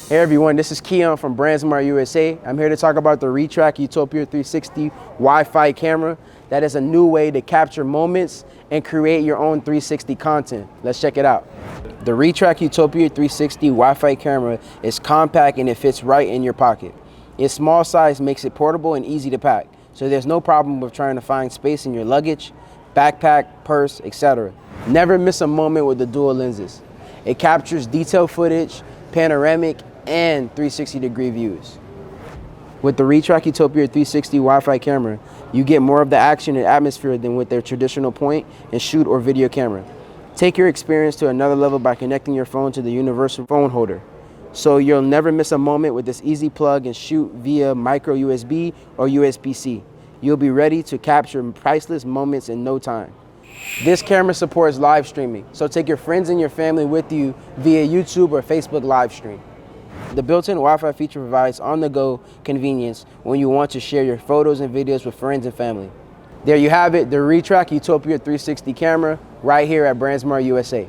Hey everyone, this is Keon from BrandsMart USA. I'm here to talk about the Retrac Utopia 360 Wi-Fi camera. That is a new way to capture moments and create your own 360 content. Let's check it out. The Retrac Utopia 360 Wi-Fi camera is compact and it fits right in your pocket. Its small size makes it portable and easy to pack, so there's no problem with trying to find space in your luggage, backpack, purse, etc. Never miss a moment with the dual lenses. It captures detailed footage, panoramic, and 360-degree views. With the Retrac Utopia 360 Wi-Fi camera, you get more of the action and atmosphere than with their traditional point and shoot or video camera. Take your experience to another level by connecting your phone to the universal phone holder, so you'll never miss a moment with this easy plug and shoot via micro USB or USB-C. You'll be ready to capture priceless moments in no time. This camera supports live streaming, so take your friends and your family with you via YouTube or Facebook live stream. The built-in Wi-Fi feature provides on-the-go convenience when you want to share your photos and videos with friends and family. There you have it, the Retrac Utopia 360 camera right here at BrandsMart USA.